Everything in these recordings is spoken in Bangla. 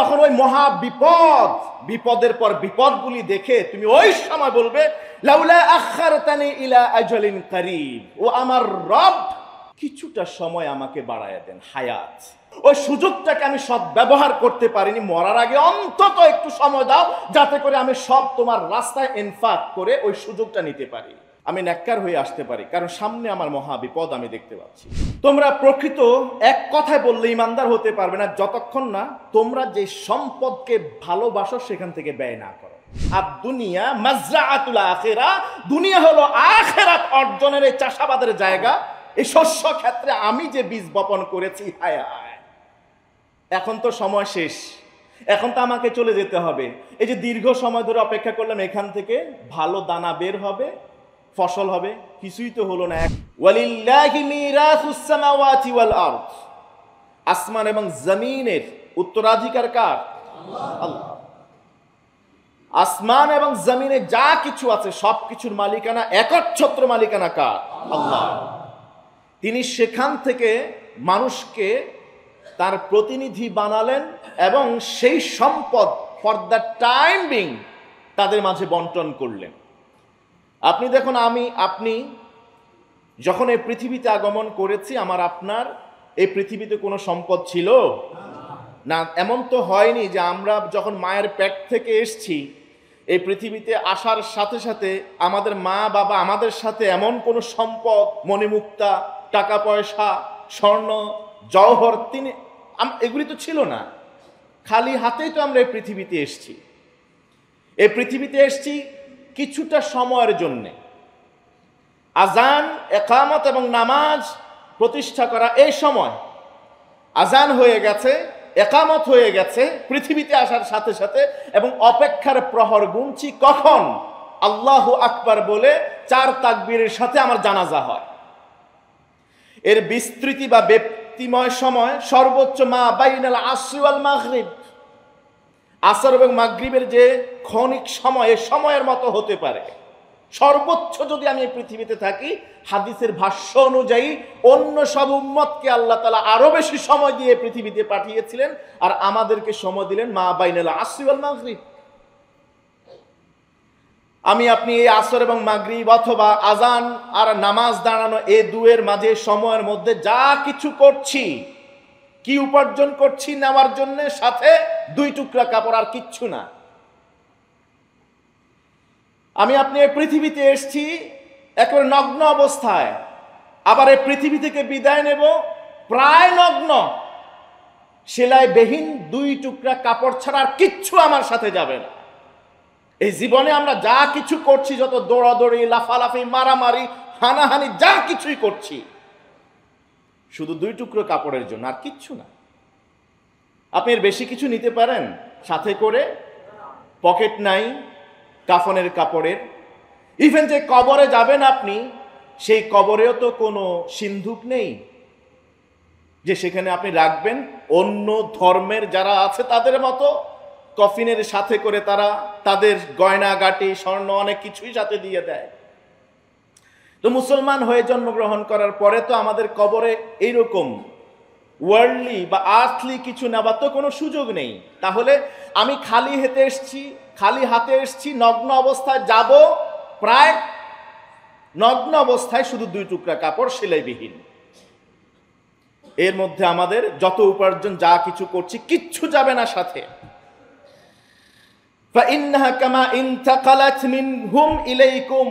তখন ওই মহা বিপদের পর বিপদগুলি দেখে তুমি ওই সময় বলবে লাউলা আখারতানি ইলা আজালিন কারীব, ও আমার রব কিছুটা সময় আমাকে বাড়ায়া দেন, হায়াত, ওই সুযোগটাকে আমি সৎ ব্যবহার করতে পারিনি, মরার আগে অন্তত একটু সময় দাও যাতে করে আমি সব তোমার রাস্তায় ইনফাক করে ওই সুযোগটা নিতে পারি, আমি নেককার হয়ে আসতে পারি, কারণ সামনে আমার মহা বিপদ আমি দেখতে পাচ্ছি। তোমরা প্রকৃত এক কথায় বললে ইমানদার হতে পারবে না যতক্ষণ না তোমরা যে সম্পদকে ভালোবাসো সেখান থেকে ব্যয় না করো। আর দুনিয়া মাজরাআতুল আখিরা, দুনিয়া হলো আখিরাত অর্জনের এই চাষাবাদের জায়গা। এই শস্য ক্ষেত্রে আমি যে বীজ বপন করেছি, হায় হায়, এখন তো সময় শেষ, এখন তো আমাকে চলে যেতে হবে। এই যে দীর্ঘ সময় ধরে অপেক্ষা করলাম, এখান থেকে ভালো দানা বের হবে, ফসল হবে, কিছুই তো হলো না। ওয়ালিল্লাহি মিরাসুস সামাওয়াতি ওয়াল আরদ, আসমান এবং জমিনের উত্তরাধিকার কার? আল্লাহ। আসমান এবং জমিনে যা কিছু আছে সবকিছুর মালিকানা, একচ্ছত্র মালিকানা কার? আল্লাহ। তিনি সেখান থেকে মানুষকে তার প্রতিনিধি বানালেন এবং সেই সম্পদ ফর দ্য টাইম বিং তাদের মাঝে বন্টন করলেন। আপনি দেখুন, আপনি যখন এই পৃথিবীতে আগমন করেছি, আমার আপনার এই পৃথিবীতে কোনো সম্পদ ছিল না। এমন তো হয়নি যে আমরা যখন মায়ের পেট থেকে এসছি, এই পৃথিবীতে আসার সাথে সাথে আমাদের মা বাবা আমাদের সাথে এমন কোনো সম্পদ, মণিমুক্তা, টাকা পয়সা, স্বর্ণ জওহর এগুলি তো ছিল না। খালি হাতেই তো আমরা এই পৃথিবীতে এসছি। এই পৃথিবীতে এসছি কিছুটা সময়ের জন্যে। আজান, একামত এবং নামাজ প্রতিষ্ঠা করা, এই সময় আজান হয়ে গেছে, একামত হয়ে গেছে পৃথিবীতে আসার সাথে সাথে, এবং অপেক্ষার প্রহর গুনছি কখন আল্লাহু আকবার বলে 4 তাকবীরের সাথে আমার জানাজা হয়। এর বিস্তৃতি বা ব্যক্তিময় সময় সর্বোচ্চ মা বাইনাল আসর ওয়াল মাগরিব, আসর এবং মাগরিবের যে ক্ষণিক সময়, এ সময়ের মতো হতে পারে। সর্বোচ্চ যদি আমি এই পৃথিবীতে থাকি, হাদিসের ভাষ্য অনুযায়ী অন্য সব উম্মতকে আল্লাহ তাআলা আরো বেশি সময় দিয়ে পৃথিবীতে পাঠিয়েছিলেন, আর আমাদেরকে সময় দিলেন মা বাইনাল আসর ওয়াল মাগরিব। আমি আপনি এই আসর এবং মাগরিব অথবা আজান আর নামাজ দাঁড়ানো, এই দুয়ের মাঝে সময়ের মধ্যে যা কিছু করছি, কি উপার্জন করছি নেওয়ার জন্য, সাথে 2 টুকরা কাপড়, আর কিচ্ছু না। আমি আপনি এই পৃথিবীতে এসছি একেবারে নগ্ন অবস্থায়, আবার এই পৃথিবী থেকে বিদায় নেব প্রায় নগ্ন, সেলাইবিহীন 2 টুকরা কাপড় ছাড়া আর কিচ্ছু আমার সাথে যাবে না। এই জীবনে আমরা যা কিছু করছি, যত দৌড়াদৌড়ি, লাফালাফি, মারামারি, হানাহানি, যা কিছুই করছি, শুধু 2 টুকরো কাপড়ের জন্য, আর কিচ্ছু না। আপনি এর বেশি কিছু নিতে পারেন সাথে করে? পকেট নাই কাফনের কাপড়ের। ইভেন যে কবরে যাবেন আপনি, সেই কবরেও তো কোনো সিন্ধুক নেই যে সেখানে আপনি রাখবেন। অন্য ধর্মের যারা আছে তাদের মতো কফিনের সাথে করে তারা তাদের গয়নাগাটি, স্বর্ণ, অনেক কিছুই সাথে দিয়ে দেয়। তো মুসলমান হয়ে জন্মগ্রহণ করার পরে তো আমাদের কবরে এইরকম ওয়ার্ল্ডলি বা আর্থলি কিছু নেবার তো কোনো সুযোগ নেই। তাহলে আমি খালি হাতে এসছি, নগ্ন অবস্থায় যাব, প্রায় নগ্ন অবস্থায়, শুধু 2 টুকরা কাপড়, সেলাইবিহীন। এর মধ্যে আমাদের যত উপার্জন, যা কিছু করছি, কিচ্ছু যাবে না সাথে। فإنها كما انتقلت منهم إليكم,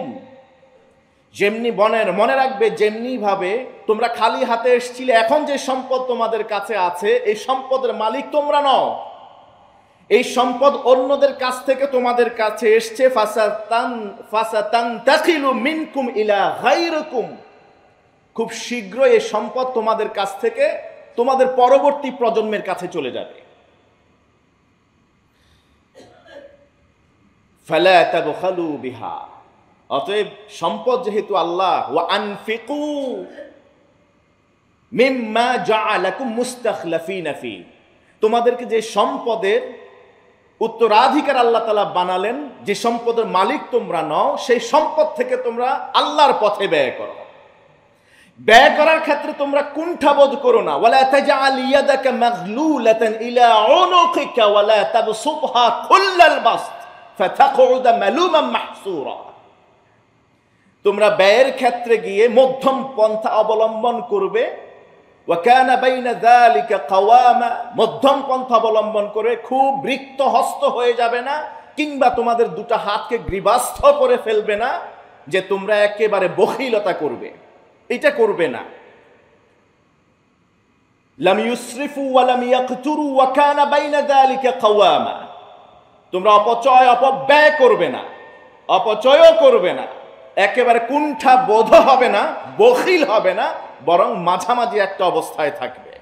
যেমনি মনে রাখবে, যেমনি ভাবে তোমরা খালি হাতে এসেছিলে, এখন যে সম্পদ তোমাদের কাছে আছে, এই সম্পদের মালিক তোমরা নও। এই সম্পদ অন্যদের কাছ থেকে তোমাদের কাছে এসছে। ফাসাতানতাকিলু মিনকুম ইলা গায়রিকুম, খুব শীঘ্রই এই সম্পদ তোমাদের কাছ থেকে তোমাদের পরবর্তী প্রজন্মের কাছে চলে যাবে। ফালা তাবখালু বিহা, অতএব সম্পদ যেহেতু আল্লাহ, ওয়া আনফিকু মিম্মা জাআলাকুম মুস্তাখলাফিনা ফি, তোমাদেরকে যে সম্পদের উত্তরাধিকার আল্লাহ তাআলা বানালেন, যে সম্পদের মালিক তোমরা নও, সেই সম্পদ থেকে তোমরা আল্লাহর পথে ব্যয় করো। ব্যয় করার ক্ষেত্রে তোমরা কুণ্ঠাবোধ করো না। ওয়ালা তাজআল ইয়াদাকা মাগলুলাতান ইলা উনুকিকা ওয়ালা তাবসুতহা কুল্লাল বাসত ফাতাকউদা মালুমান মাহসুরা। তোমরা ব্যয়ের ক্ষেত্রে গিয়ে মধ্যম পন্থা অবলম্বন করবে। ওয়া কানা বাইনা যালিকা কাওয়ামা, মধ্যম পন্থা অবলম্বন করে খুব রিক্ত হস্ত হয়ে যাবে না, কিংবা তোমাদের দুটো হাতকে গ্রীবাস্থ করে ফেলবে না যে তোমরা একেবারে বখিলতা করবে, এটা করবে না। লাম ইউসরিফু ওয়া লাম ইয়াকতুরু ওয়া কানা বাইনা যালিকা কাওয়ামা। তোমরা অপচয় অপব্যয় করবে না, অপচয়ও করবে না, একেবারে কুণ্ঠা বোধ হবে না, বখিল হবে না, বরং মাঝামাঝি একটা অবস্থায় থাকবে।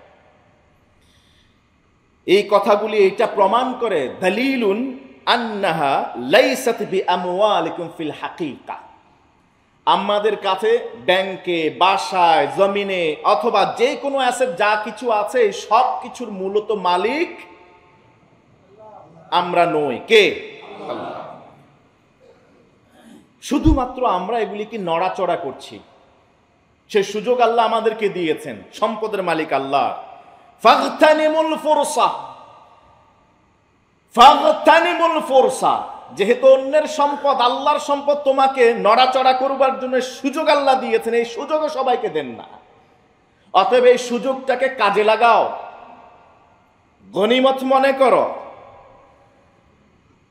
এই কথাগুলি এটা প্রমাণ করে দলিলুন আন্নাহা লাইসাত বিআমওয়ালিকুম ফিল হাকিকা। আমাদের কাছে ব্যাংকে, বাসায়, জমিনে অথবা যে কোনো অ্যাসেট যা কিছু আছে সব কিছুর মূলত মালিক আমরা নই। কে? আল্লাহ। শুধুমাত্র আমরা এগুলিকে নড়াচড়া করছি, সে সুযোগ আল্লাহ আমাদেরকে দিয়েছেন। সম্পদের মালিক আল্লাহ। ফাগতানিমুল ফুরসা, ফাগতানিমুল ফুরসা। যেহেতু অন্যের সম্পদ, আল্লাহর সম্পদ তোমাকে নড়াচড়া করবার জন্য সুযোগ আল্লাহ দিয়েছেন, এই সুযোগও সবাইকে দেন না। অতএব এই সুযোগটাকে কাজে লাগাও, গনিমত মনে করো।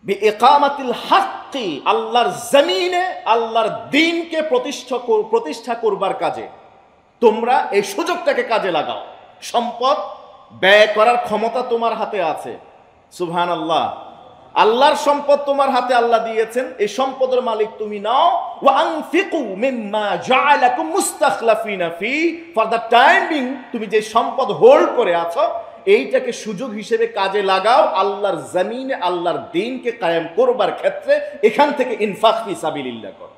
বিইকামাতিল হাক্কি, আল্লাহর জমিনে আল্লাহর দ্বীনকে প্রতিষ্ঠা করবার কাজে তোমরা এই সুযোগটাকে কাজে লাগাও। সম্পদ ব্যয় করার ক্ষমতা তোমার হাতে আছে। সুবহানাল্লাহ। আল্লাহর সম্পদ তোমার হাতে আল্লাহ দিয়েছেন, এই সম্পদের মালিক তুমি নাও। ওয়া আনফিকু মিম্মা জাআলাকুম মুস্তাখলাফিনা ফি, ফর দ্য টাইম বিং তুমি যে সম্পদ হোল্ড করে আছো এইটাকে সুযোগ হিসেবে কাজে লাগাও। আল্লাহর জমিনে আল্লাহর দ্বীনকে কায়েম করবার ক্ষেত্রে এখান থেকে ইনফাক ফি সাবিলিল্লাহ করো।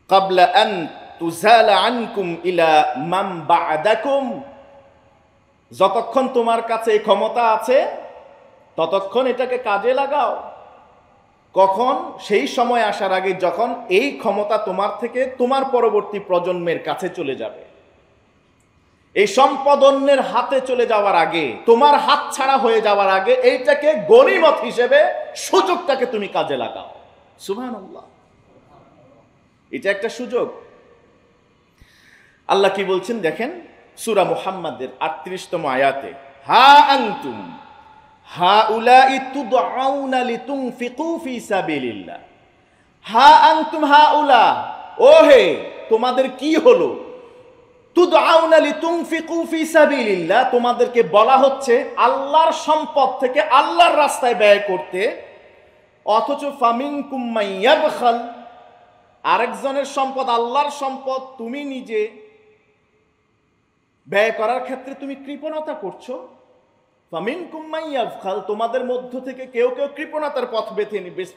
ক্বাবলা আন তুযালা আনকুম ইলা মান বা'দাকুম, যতক্ষণ তোমার কাছে এই ক্ষমতা আছে ততক্ষণ এটাকে কাজে লাগাও। কখন? সেই সময় আসার আগে যখন এই ক্ষমতা তোমার থেকে তোমার পরবর্তী প্রজন্মের কাছে চলে যাবে। এই সম্পদ অন্যের হাতে চলে যাওয়ার আগে, তোমার হাত ছাড়া হয়ে যাওয়ার আগে এইটাকে গনিমত হিসেবে সুযোগটাকে তুমি কাজে লাগাও। সুবহানাল্লাহ। এটা একটা সুযোগ। আল্লাহ কি বলছেন দেখেন সূরা মুহাম্মাদের 38তম আয়াতে, হা আনতুম হাউলাই তুদআউনা লিতুনফিকু ফি সাবিলিল্লাহ। হা আনতুম হাউলা, ও হে তোমাদের কি হলো? তুদআউনা লিতুনফিকু ফি সাবিলিল্লাহ, তোমাদেরকে বলা হচ্ছে আল্লাহর সম্পদ থেকে আল্লাহর রাস্তায় ব্যয় করতে, অথচ ফামিনকুম মাইয়াবখাল, আরেকজনের সম্পদ আল্লাহর সম্পদ তুমি নিজে ব্যয় করার ক্ষেত্রে তুমি কৃপণতা করছো। ফামিনকুম মাইয়াবখাল, তোমাদের মধ্য থেকে কেউ কেউ কৃপণতার পথ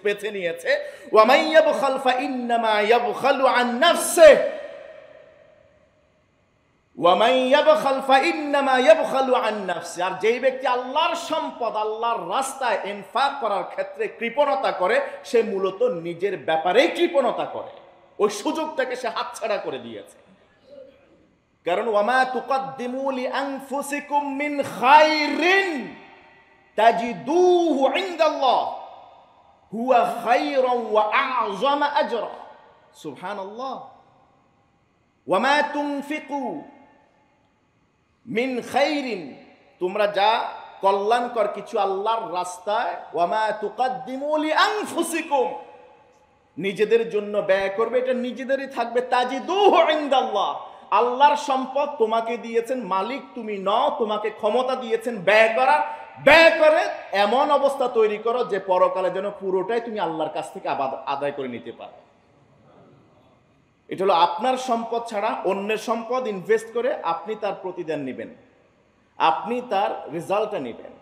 বেছে নিয়েছে। ওয়া মাইয়াবখাল ফাইন্নামা ইয়াবখালু আন নাফসিহি, ওয়া মাইয়াবখাল ফাইন্নামা ইয়াবখালু আন নাফসিহি, আর যেই ব্যক্তি আল্লাহর সম্পদ আল্লাহর রাস্তায় ইনফাক করার ক্ষেত্রে কৃপণতা করে সে মূলত নিজের ব্যাপারেই কৃপণতা করে, ওই সুযোগটাকে সে হাতছাড়া করে দিয়েছে। কারণ ওয়ামা তুকদ্দিমু লিআনফুসিকুম মিন খায়রিন তাজিদুহু ইনদাল্লাহ হুয়া খায়রান ওয়া আ'যামা আজরা। সুবহানাল্লাহ। ওয়ামা তুনফিকু মিন খায়রিন, তোমরা যা কল্যাণকর কিছু আল্লাহর রাস্তায়, ওয়ামা তুকদ্দিমু লিআনফুসিকুম, নিজেদের জন্য ব্যয় করবে, এটা নিজেদেরই থাকবে। তাজিদুহু ইনদাল্লাহ, আল্লাহর সম্পদ তোমাকে দিয়েছেন, মালিক তুমি নও, তোমাকে ক্ষমতা দিয়েছেন ব্যয় করার। ব্যয় করে এমন অবস্থা তৈরি করো যে পরকালে যেন পুরোটাই তুমি আল্লাহর কাছ থেকে আদায় করে নিতে পারো। এটা হলো আপনার সম্পদ ছাড়া অন্যের সম্পদ ইনভেস্ট করে আপনি তার প্রতিদান নেবেন, আপনি তার রেজাল্টটা নেবেন।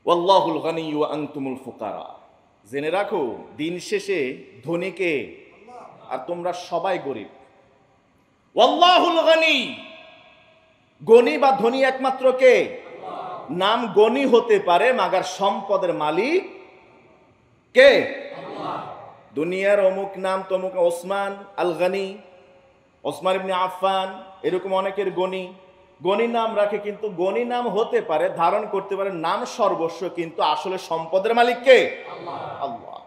ওয়াল্লাহুল গনি ওয়া আনতুমুল ফুকারা, জেনে রাখো দিন শেষে ধনীকে আর তোমরা সবাই গরিব। ওয়াল্লাহুল গনি, গনি বা ধনী একমাত্র কে? নাম গনি হতে পারে মাগার সম্পদের মালিক কে? দুনিয়ার অমুক নাম তমুক, ওসমান আল গনি, ওসমান ইবনে আফফান, এরকম অনেকের গনি গনি নাম রাখে, কিন্তু গনি নাম হতে পারে, ধারণ করতে পারে নাম সর্বস্ব, কিন্তু আসলে সম্পদের মালিক কে? আল্লাহ।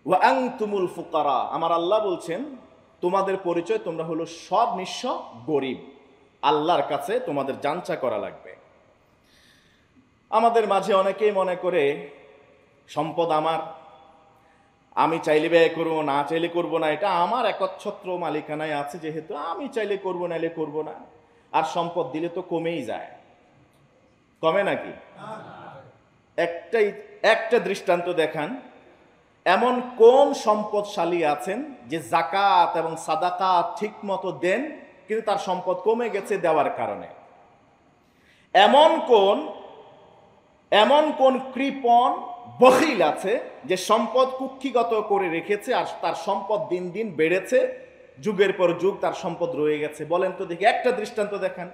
ওয়া আনতুমুল ফুকারা, আমার আল্লাহ বলছেন তোমাদের পরিচয় তোমরা হলো সব নিঃস্ব গরিব, আল্লাহর কাছে তোমাদের জানচা করা লাগবে। আমাদের মাঝে অনেকেই মনে করে সম্পদ আমার, আমি চাইলে ব্যয় করবো, না চাইলে করবো না, এটা আমার একচ্ছত্র মালিকানায় আছে, যেহেতু আমি চাইলে করবো, নাইলে করবো না। আর সম্পদ দিলে তো কমেই যায়, কমে নাকি? একটা দৃষ্টান্ত দেখান, এমন কোন সম্পদশালী আছেন যে জাকাত এবং সাদাকাত ঠিক মতো দেন, কিন্তু তার সম্পদ কমে গেছে দেওয়ার কারণে? এমন কোন কৃপণ বখিল আছে যে সম্পদ কুক্ষিগত করে রেখেছে আর তার সম্পদ দিন দিন বেড়েছে, যুগের পর যুগ তার সম্পদ রয়ে গেছে? বলেন তো দেখি, একটা দৃষ্টান্ত দেখান।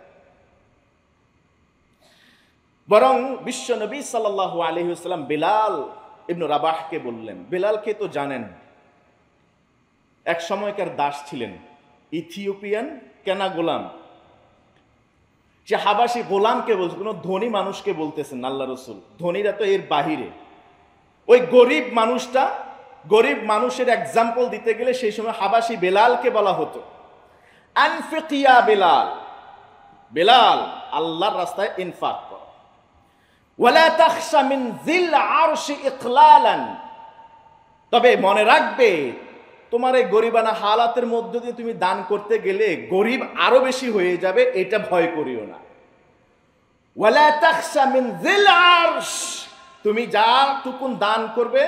বরং বিশ্ব নবী সাল্লাল্লাহু আলাইহি ওয়াসাল্লাম বেলাল ইবনে রাবাহকে বললেন, বেলালকে তো জানেন, এক সময়কার দাস ছিলেন, ইথিওপিয়ান কেনা গোলাম। সে হাবাসী গোলামকে বলছে, কোনো ধনী মানুষকে বলতেছেন আল্লাহ রসুল, ধনীরা তো এর বাহিরে। ওই গরিব মানুষটা, গরিব মানুষের এক্সাম্পল দিতে গেলে সেই সময় হাবাসী বেলালকে বলা হতো আনফিকিয়া বেলাল, বেলাল আল্লাহর রাস্তায় ইনফাক কর। ওয়ালা তাখশা মিন যিল আরশি ইকলালান, তবে মনে রাখবে তোমার এই গরিবানা হালাতের মধ্য দিয়ে তুমি দান করতে গেলে গরিব আরো বেশি হয়ে যাবে, এটা ভয় করিও না। ওয়ালা তাখশা মিন যিল আরশ, তুমি যাটুকুন দান করবে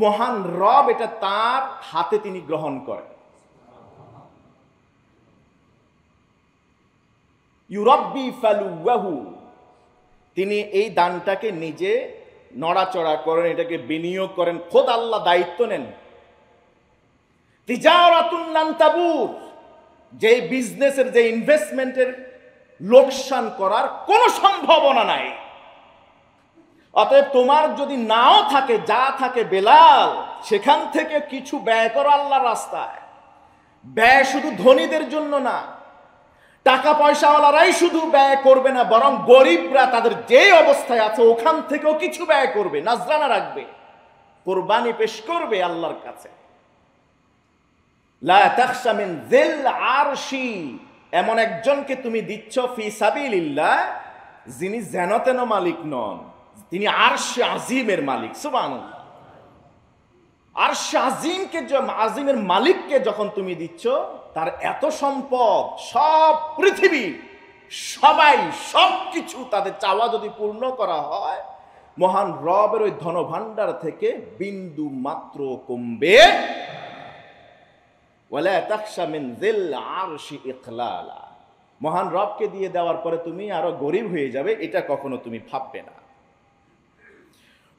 মহান রব এটা তার হাতে তিনি গ্রহণ করেন। ইউরাব্বি ফালুয়াহু, তিনি এই দানটাকে নিজে নড়াচড়া করেন, এটাকে বিনিয়োগ করেন, খোদ আল্লাহ দায়িত্ব নেন। তিজারাতুন লান তাবুর, যে বিজনেসের, যে ইনভেস্টমেন্টের লোকসান করার কোনো সম্ভাবনা নাই। অতএব তোমার যদি নাও থাকে, যা থাকে বেলাল, সেখান থেকে কিছু ব্যয় করো আল্লাহর রাস্তায়। ব্যয় শুধু ধনীদের জন্য না, টাকা পয়সাওয়ালারাই শুধু ব্যয় করবে না, বরং গরিবরা তাদের যে অবস্থায় আছে ওখান থেকেও কিছু ব্যয় করবে, নাজরানা রাখবে, কোরবানি পেশ করবে আল্লাহর কাছে। লা তাখশা মিন যিল আরশি, এমন একজনকে তুমি দিচ্ছ ফি সাবিলিল্লাহ, যিনি যেন তেন মালিক নন, তিনি আরশে আজিমের মালিক। সুবহানাল্লাহ। আরশে আজিমের মালিককে যখন তুমি দিচ্ছ, তার এত সম্পদ, সব পৃথিবী, সবাই সবকিছু তাদের চাওয়া যদি পূর্ণ করা হয়, মহান রবের ওই ধনভাণ্ডার থেকে বিন্দু মাত্র কমবে। ওয়ালা তাখশা মিন যিল আরশি ইকলালা, মহান রবকে দিয়ে দেওয়ার পরে তুমি আরো গরিব হয়ে যাবে, এটা কখনো তুমি ভাববে না।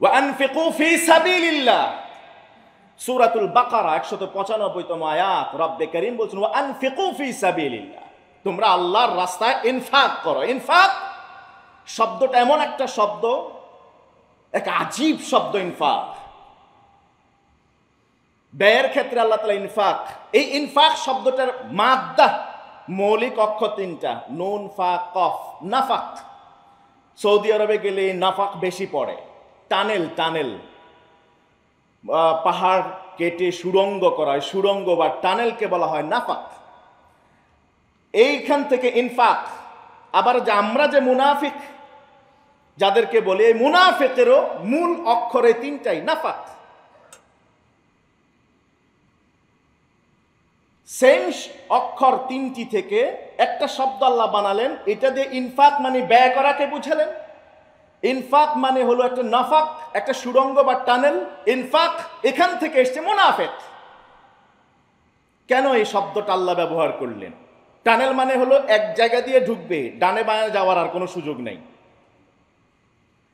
ওয়া আনফিকু ফি সাবিলিল্লাহ, সূরাতুল বাকারা 195তম আয়াত, রব্বে কারীম বলছেন ওয়া আনফিকু ফি সাবিলিল্লাহ, তোমরা আল্লাহর রাস্তায় ইনফাক করো। ইনফাক শব্দটা এমন একটা শব্দ, এক আজীব শব্দ ইনফাক। ব্যয়ের ক্ষেত্রে আল্লাহ তাআলা ইনফাক, এই ইনফাক শব্দটার মাদ্দা, মৌলিক অক্ষর তিনটা, নুন ফা কফ, নাফাক। সৌদি আরবে গেলে নাফাক বেশি পড়ে। টানেল, পাহাড় কেটে সুড়ঙ্গ করা হয়, সুড়ঙ্গ বা টানেলকে বলা হয় নাফাক। এইখান থেকে ইনফাক। আবার যে আমরা যে মুনাফিক যাদেরকে বলি, এই মুনাফিকেরও মূল অক্ষরে তিনটাই, নাফাক। সেম অক্ষর তিনটি থেকে একটা শব্দ আল্লাহ বানালেন, এটা দিয়ে ইনফাক মানে ব্যয় করাকে বুঝালেন। ইনফাক মানে হলো একটা নাফাক, একটা সুড়ঙ্গ বা টানেল। ইনফাক এখান থেকে এসছে মুনাফিক। কেন এই শব্দটা আল্লাহ ব্যবহার করলেন? টানেল মানে হলো এক জায়গা দিয়ে ঢুকবে, ডানে বাঁয়ে যাওয়ার আর কোনো সুযোগ নেই,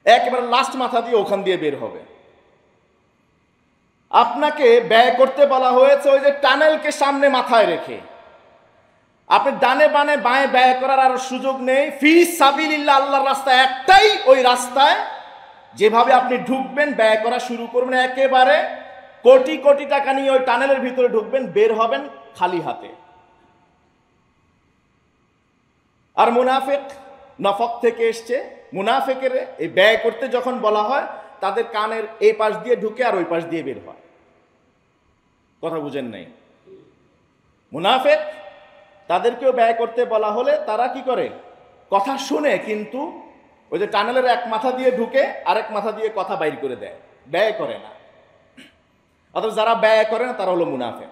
একেবারে লাস্ট মাথা দিয়ে ওখান দিয়ে বের হবে। আপনাকে ব্যয় করতে বলা হয়েছে ওই যে টানেলকে সামনে মাথায় রেখে। আপনি ডানে বানে বাঁয়ে ব্যয় করার আর সুযোগ নেই। ফি সাবিলিল্লাহ, আল্লাহর রাস্তা একটাই, ওই রাস্তায় যেভাবে আপনি ঢুকবেন, ব্যয় করা শুরু করবেন, একেবারে কোটি কোটি টাকা নিয়ে ওই টানেলের ভিতরে ঢুকবেন, বের হবেন খালি হাতে। আর মুনাফিক নফক থেকে এসছে, মুনাফিকের এই ব্যয় করতে যখন বলা হয় তাদের কানের এই পাশ দিয়ে ঢুকে আর ওই পাশ দিয়ে বের হয়। কথা বুঝেন নাই? মুনাফিক তাদেরকেও ব্যয় করতে বলা হলে তারা কি করে, কথা শুনে কিন্তু ওই যে টানেলের এক মাথা দিয়ে ঢুকে আরেক মাথা দিয়ে কথা বাইর করে দেয়, ব্যয় করে না। অথবা যারা ব্যয় করে না তারা হলো মুনাফিক।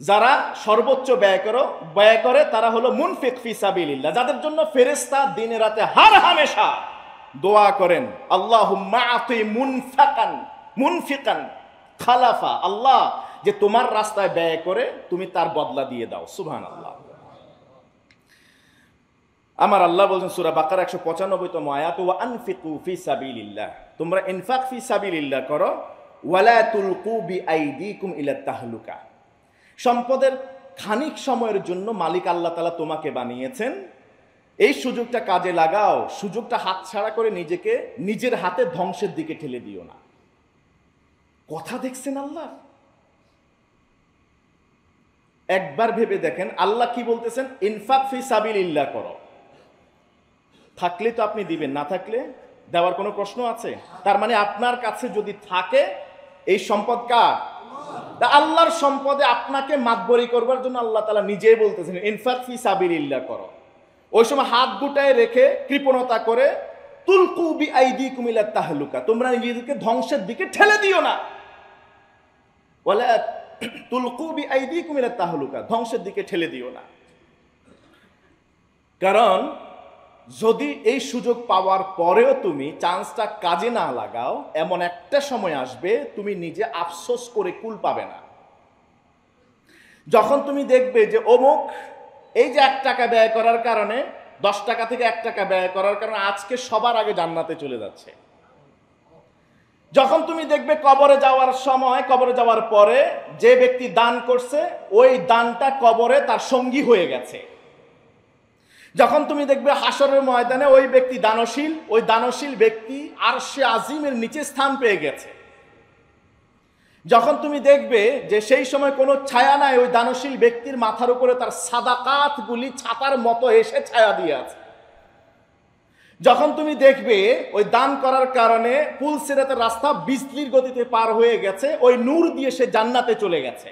যারা সর্বোচ্চ ব্যয় করে তারা হলো মুনফিক ফি সাবিলিল্লাহ, যাদের জন্য ফেরেশতা দিনে রাতে হার হামেশা দোয়া করেন, আল্লাহুম্মা আতি মুনফিকান খালাফা, আল্লাহ যে তোমার রাস্তায় ব্যয় করে তুমি তার বদলা দিয়ে দাও। সুবহানাল্লাহ। আমার আল্লাহ বলছেন সূরা বাকারা 195তম আয়াত, ওয়া আনফিকু ফি সাবিলিল্লাহ, তোমরা ইনফাক ফি সাবিলিল্লাহ করো, ওয়ালা তুলকু বিআইদিকুম ইলা তাহলুকা। সম্পদের খানিক সময়ের জন্য মালিক আল্লাহ তাআলা তোমাকে বানিয়েছেন, এই সুযোগটা কাজে লাগাও, সুযোগটা হাতছাড়া করে নিজেকে নিজের হাতে ধ্বংসের দিকে ঠেলে দিও না। কথা দেখছেন আল্লাহ? একবার ভেবে দেখেন আল্লাহ কি বলতেছেন, ইনফাক ফি সাবিলিল্লাহ করো। থাকলে তো আপনি দিবেন, না থাকলে দেওয়ার কোনো প্রশ্ন আছে? তার মানে আপনার কাছে যদি থাকে এই সম্পদ কার? আল্লাহর সম্পদে আপনাকে মাতবরি করবার জন্য আল্লাহ তাআলা নিজেই বলতেছেন ইনফাক ফি সাবিলিল্লাহ করো। ওই সময় হাত গুটায় রেখে কৃপণতা করে তুলকু বিআইদিকুম ইলা তাহলুকা, তোমরা নিজেদেরকে ধ্বংসের দিকে ঠেলে দিও না। ওয়ালা তুলকু বিআইদিকুম ইলা তাহলুকা, ধ্বংসের দিকে ঠেলে দিও না। কারণ যদি এই সুযোগ পাওয়ার পরেও তুমি চান্সটা কাজে না লাগাও, এমন একটা সময় আসবে তুমি নিজে আফসোস করে কুল পাবে না। যখন তুমি দেখবে যে অমুক এই যে 1 টাকা ব্যয় করার কারণে, 10 টাকা থেকে 1 টাকা ব্যয় করার কারণে আজকে সবার আগে জান্নাতে চলে যাচ্ছে। যখন তুমি দেখবে কবরে যাওয়ার সময়, কবরে যাওয়ার পরে যে ব্যক্তি দান করছে ওই দানটা কবরে তার সঙ্গী হয়ে গেছে। যখন তুমি দেখবে হাসরের ময়দানে ওই ব্যক্তি দানশীল, ওই দানশীল ব্যক্তি আরশে আজিমের নিচে স্থান পেয়ে গেছে। যখন তুমি দেখবে যে সেই সময় কোনো ছায়া নাই, ওই দানশীল ব্যক্তির মাথার উপরে তার সাদাকাতগুলি ছাতার মতো এসে ছায়া দিয়ে আছে। যখন তুমি দেখবে ওই দান করার কারণে পুলসিরাতের রাস্তা বিজলির গতিতে পার হয়ে গেছে, ওই নূর দিয়ে সে জান্নাতে চলে গেছে।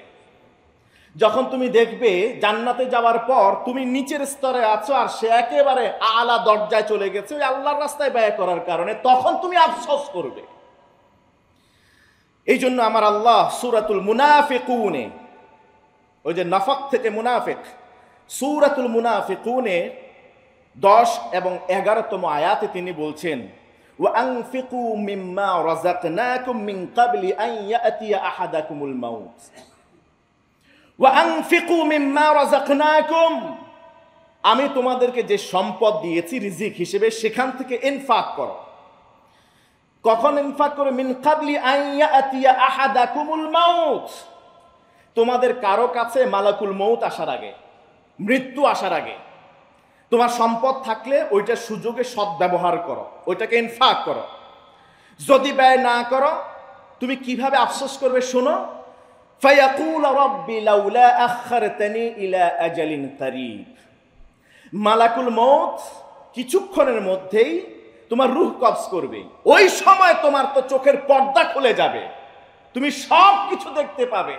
যখন তুমি দেখবে জান্নাতে যাওয়ার পর তুমি নিচের স্তরে আছো আর সে একেবারে আলা দরজায় চলে গেছে ওই আল্লাহর রাস্তায় ব্যয় করার কারণে, তখন তুমি আফসোস করবে। এই জন্য আমার আল্লাহ সূরাতুল মুনাফিকুনে, ওই যে নাফাক থেকে মুনাফিক, সূরাতুল মুনাফিকুনে 10 এবং 11তম আয়াতে তিনি বলছেন, ওয়া আনফিকু মিম্মা রাযাকনাকুম মিন ক্বাবলি আন ইয়াতিয়া আহাদাকুমুল মাউত ওয়া আনফিকু মিম্মা রাযাকনাকুম, আমি তোমাদেরকে যে সম্পদ দিয়েছি রিজিক হিসেবে সেখান থেকে ইনফাক করো। কখন ইনফাক করো? মিন ক্বাবলি আন ইয়াতিয়া আহাদাকুমুল মাউত, তোমাদের কারো কাছে মালাকুল মউত আসার আগে, মৃত্যু আসার আগে। তোমার সম্পদ থাকলে ওইটার সুযোগে সদ্ব্যবহার করো, ওইটাকে ইনফাক করো। যদি ব্যয় না করো তুমি কিভাবে আফসোস করবে শোনো, ফায়াকুল রাব্বি লাউলা আখারতানি ইলা আজালিন করিব, মালাকুল মউত কিছুক্ষণের মধ্যেই তোমার রূহ কবজ করবে। ওই সময় তোমার তো চোখের পর্দা খুলে যাবে, তুমি সব কিছু দেখতে পাবে।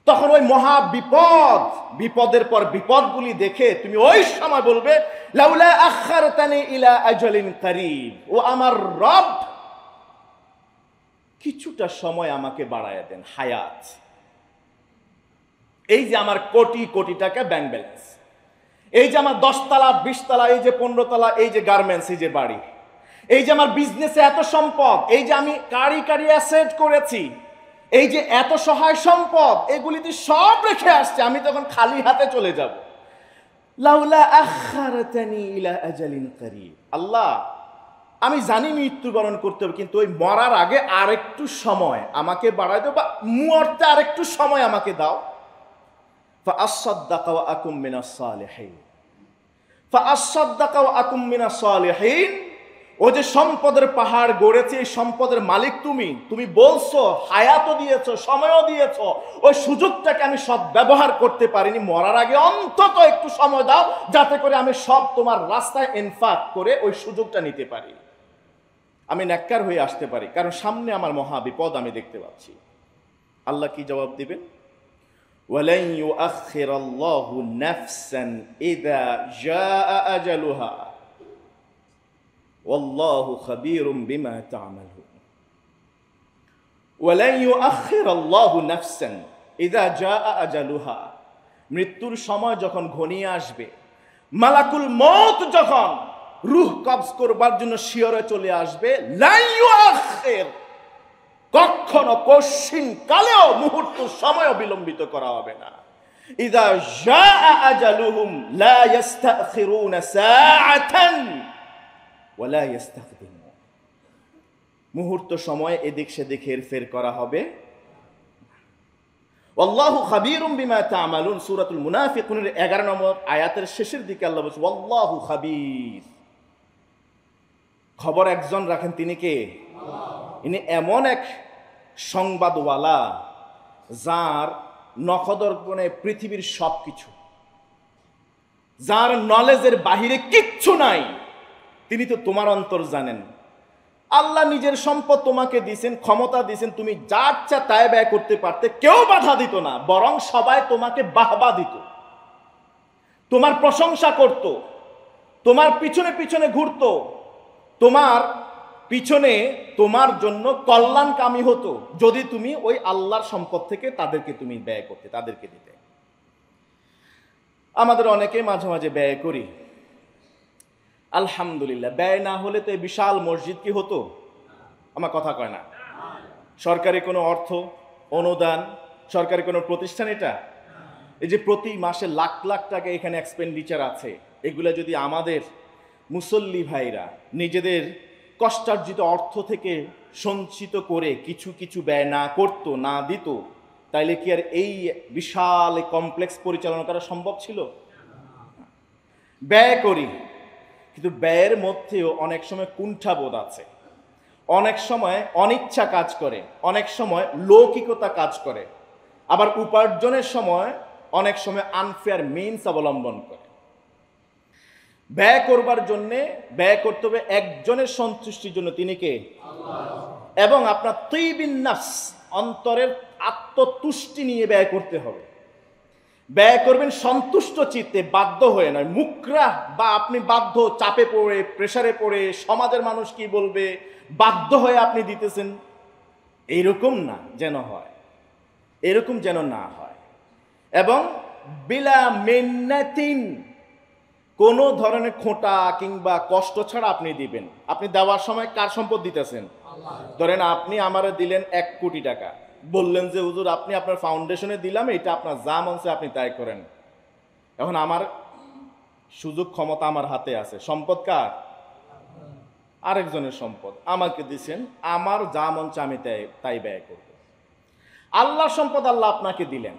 তখন ওই মহা বিপদ, বিপদের পর বিপদগুলি দেখে তুমি ওই সময় বলবে লাউলা আখারতানি ইলা আজালিন করিব, ও আমার রব কিছুটা সময় আমাকে বাড়ায়া দেন, হায়াত। এই যে আমার কোটি কোটি টাকা ব্যাংক ব্যালেন্স, এই যে আমার 10 তলা 20 তলা, এই যে 15 তলা, এই যে গার্মেন্টস, এই যে বাড়ি, এই যে আমার বিজনেসে এত সম্পদ, এই যে আমি কারি কারি অ্যাসেট করেছি, এই যে এত সহায় সম্পদ, এগুলিতে সব রেখে আসছে, আমি তখন খালি হাতে চলে যাব। লাউলা আখারতানি ইলা আজালিন করিব, আল্লাহ আমি জানি মৃত্যুবরণ করতে হবে, কিন্তু ওই মরার আগে আরেকটু সময় আমাকে বাড়াই দাও, বা মুহূর্তে আরেকটু সময় আমাকে দাও। ফাআসাদদাকা ওয়া আকুম মিনাস সালিহিন, ফাআসাদদাকা ওয়া আকুম মিনাস সালিহিন, ও যে সম্পদের পাহাড় গড়েছে, এই সম্পদের মালিক তুমি। তুমি বলছো হায়াতও দিয়েছো, সময়ও দিয়েছো, ওই সুযোগটাকে আমি সব ব্যবহার করতে পারিনি। মরার আগে অন্তত একটু সময় দাও, যাতে করে আমি সব তোমার রাস্তায় ইনফাক করে ওই সুযোগটা নিতে পারি, আমি নেককার হয়ে আসতে পারি, কারণ সামনে আমার মহা বিপদ আমি দেখতে পাচ্ছি। আল্লাহ কি জবাব দিবেন? ওয়ালান ইউআখিরাল্লাহু নাফসান ইযা জাআ আজালুহা ওয়াল্লাহু খাবীরুম বিমা তা'মালুন। ওয়ালান ইউআখিরাল্লাহু নাফসান ইযা জাআ আজালুহা, মৃত্যুর সময় যখন ঘনিয়ে আসবে, মালাকুল মউত যখন রূহ কবজ করবার জন্য শিয়রে চলে আসবে, লা ইউআখির, কখনো কশিন কালেও মুহূর্ত সময় বিলম্বিত করা হবে না। ইযা জাআ আজালুহুম লা ইস্তাখিরুনা সাআতান ওয়া লা ইস্তাকদিমুন, মুহূর্ত সময় এদিক সেদিক হেরফের করা হবে। আল্লাহু খাবীরুম বিমা তা'মালুন, সূরাতুল মুনাফিকুনের 11 নম্বর আয়াতের শেষের দিকে আল্লাহ বলছেন আল্লাহু খাবীর। খবর একজন রাখেন, তিনি কে? ইনি এমন এক সংবাদওয়ালা যার নখদর্পণে পৃথিবীর সবকিছু, যার নলেজের বাহিরে কিচ্ছু নাই। তিনি তো তোমার অন্তর জানেন। আল্লাহ নিজের সম্পদ তোমাকে দিয়েছেন, ক্ষমতা দিয়েছেন, তুমি যা ইচ্ছা তাই ব্যয় করতে পারতে, কেউ বাধা দিত না, বরং সবাই তোমাকে বাহবা দিত, তোমার প্রশংসা করত, তোমার পিছনে পিছনে ঘুরতো, তোমার পিছনে তোমার জন্য কল্যাণকামী হতো, যদি তুমি ওই আল্লাহর সম্পদ থেকে তাদেরকে তুমি ব্যয় করতে, তাদেরকে দিতে। আমাদের অনেকে মাঝে মাঝে ব্যয় করি, আলহামদুলিল্লাহ। ব্যয় না হলে তো এই বিশাল মসজিদ কি হতো? আমার কথা কয় না। সরকারি কোনো অর্থ অনুদান, সরকারি কোনো প্রতিষ্ঠান এটা? এই যে প্রতি মাসে লাখ লাখ টাকা এখানে এক্সপেন্ডিচার আছে, এগুলো যদি আমাদের মুসল্লি ভাইরা নিজেদের কষ্টার্জিত অর্থ থেকে সঞ্চিত করে কিছু কিছু ব্যয় না করতো, না দিত, তাইলে কি আর এই বিশাল কমপ্লেক্স পরিচালনা করা সম্ভব ছিল? ব্যয় করি, কিন্তু ব্যয়ের মধ্যেও অনেক সময় কুণ্ঠাবোধ আছে, অনেক সময় অনিচ্ছা কাজ করে, অনেক সময় লৌকিকতা কাজ করে, আবার উপার্জনের সময় অনেক সময় আনফেয়ার মিনস অবলম্বন করে। ব্যয় করবার জন্যে ব্যয় করতে হবে একজনের সন্তুষ্টির জন্য, তিনি কে? এবং আপনার তৈবিন নাফস, অন্তরের আত্মতুষ্টি নিয়ে ব্যয় করতে হবে। ব্যয় করবেন সন্তুষ্ট চিত্তে, বাধ্য হয়ে নয়। মুকরাহ বা আপনি বাধ্য, চাপে পড়ে, প্রেসারে পড়ে, সমাজের মানুষ কি বলবে, বাধ্য হয়ে আপনি দিতেছেন, এইরকম না যেন হয়, এরকম যেন না হয়। এবং বিলা মিন্নাতিন, কোনো ধরনের খোঁটা কিংবা কষ্ট ছাড়া আপনি দিবেন। আপনি দেওয়ার সময় কার সম্পদ দিতেছেন? ধরেন আপনি আমারে দিলেন 1 কোটি টাকা, বললেন যে হুজুর আপনি আপনার ফাউন্ডেশনে দিলাম, এটা আপনার যা মন চায় আপনি তাই করেন। এখন আমার সুযোগ ক্ষমতা আমার হাতে আছে, সম্পদ কার? আরেকজনের সম্পদ, আমাকে দিছেন, আমার যা মন চায় আমি তাই ব্যয় করব। আল্লাহর সম্পদ আল্লাহ আপনাকে দিলেন,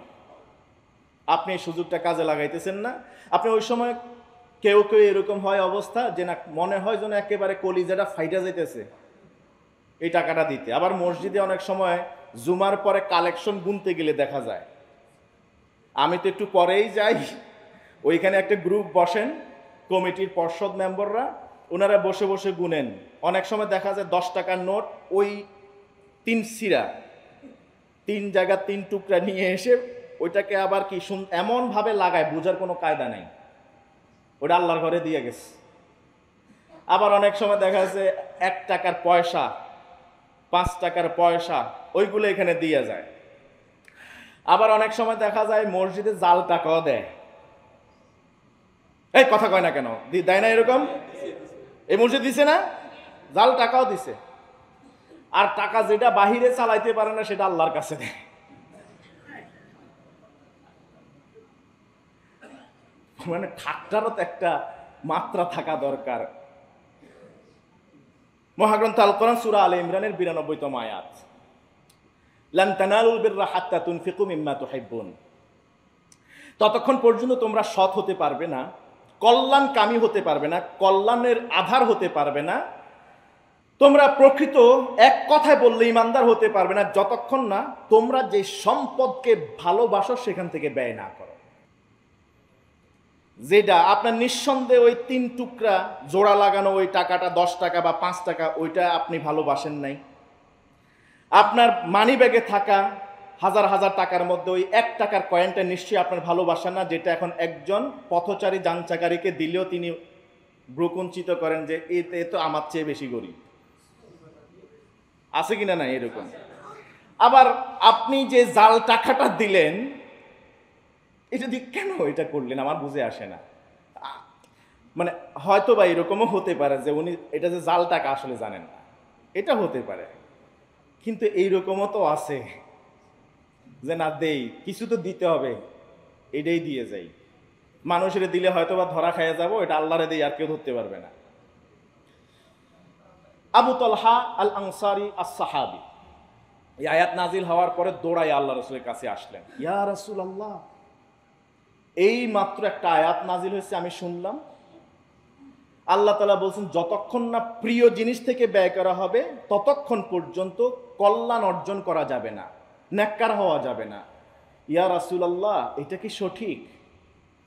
আপনি এই সুযোগটা কাজে লাগাইতেছেন না। আপনি ওই সময় কেউ কেউ এরকম হয় অবস্থা যে না, মনে হয় যেন একেবারে কলিজাটা ফাইটা যাইতেছে এই টাকাটা দিতে। আবার মসজিদে অনেক সময় জুমার পরে কালেকশন গুনতে গেলে দেখা যায়, আমি তো একটু পরেই যাই, ওইখানে একটা গ্রুপ বসেন, কমিটির পর্ষদ মেম্বাররা, ওনারা বসে বসে গুনেন। অনেক সময় দেখা যায় 10 টাকার নোট ওই 3 সিরা, 3 জায়গা 3 টুকরা নিয়ে এসে ওইটাকে আবার কি এমনভাবে লাগায়, বোঝার কোনো কায়দা নেই, ওটা আল্লাহর ঘরে দিয়ে গেছে। আবার অনেক সময় দেখা যাচ্ছে 1 টাকার পয়সা, 5 টাকার পয়সা, ওইগুলো এখানে দিয়ে যায়। আবার অনেক সময় দেখা যায় মসজিদে জাল টাকাও দেয়। এই কথা কয় না কেন, দেয় না? এরকম এই মসজিদ দিছে না, জাল টাকাও দিছে। আর টাকা যেটা বাহিরে চালাইতে পারে না সেটা আল্লাহর কাছে দেয়। মানে ঠাট্টারও তো একটা মাত্রা থাকা দরকার। মহাগ্রন্থ আল কোরআন সূরা আলে ইমরানের 92তম আয়াত, লান তানালুল বিররা হাত্তা তুনফিকু মিম্মা তুহিব্বুন, ততক্ষণ পর্যন্ত তোমরা সৎ হতে পারবে না, কল্যাণকামী হতে পারবে না, কল্যাণের আধার হতে পারবে না, তোমরা প্রকৃত এক কথায় বললে ইমানদার হতে পারবে না যতক্ষণ না তোমরা যে সম্পদকে ভালোবাসো সেখান থেকে ব্যয় না করো। যেটা আপনার নিঃসন্দেহে ওই 3 টুকরা জোড়া লাগানো ওই টাকাটা 10 টাকা বা 5 টাকা, ওইটা আপনি ভালোবাসেন নাই। আপনার মানি ব্যাগে থাকা হাজার হাজার টাকার মধ্যে ওই 1 টাকার কয়েনটা নিশ্চয়ই আপনার ভালোবাসেন না, যেটা এখন একজন পথচারী যানচাকারীকে দিলেও তিনি ভ্রুকুঞ্চিত করেন যে এ তো আমার চেয়ে বেশি গরিব। আছে কিনা না এরকম? আবার আপনি যে জাল টাকাটা দিলেন, এটা দিয়ে কেন এটা করলেন আমার বুঝে আসে না। মানে হয়তো বা এরকমও হতে পারে যে উনি এটা যে জাল টাকা আসলে জানেন না, এটা হতে পারে। কিন্তু এইরকমও তো আছে যে না দেই, কিছু তো দিতে হবে, এটাই দিয়ে যাই। মানুষের দিলে হয়তো বা ধরা খাইয়া যাবো, এটা আল্লাহরে দেই, আর কেউ ধরতে পারবে না। আবু তালহা আল আনসারি আস-সাহাবী এই আয়াত নাজিল হওয়ার পরে দৌড়াই আল্লাহ রাসূলের কাছে আসলেন। ইয়া রাসূলুল্লাহ, এই মাত্র একটা আয়াত নাজিল হয়েছে, আমি শুনলাম আল্লাহ তাআলা বলছেন যতক্ষণ না প্রিয় জিনিস থেকে ব্যয় করা হবে ততক্ষণ পর্যন্ত কল্যাণ অর্জন করা যাবে না, নেককার হওয়া যাবে না। ইয়া রাসূলুল্লাহ, এটা কি সঠিক?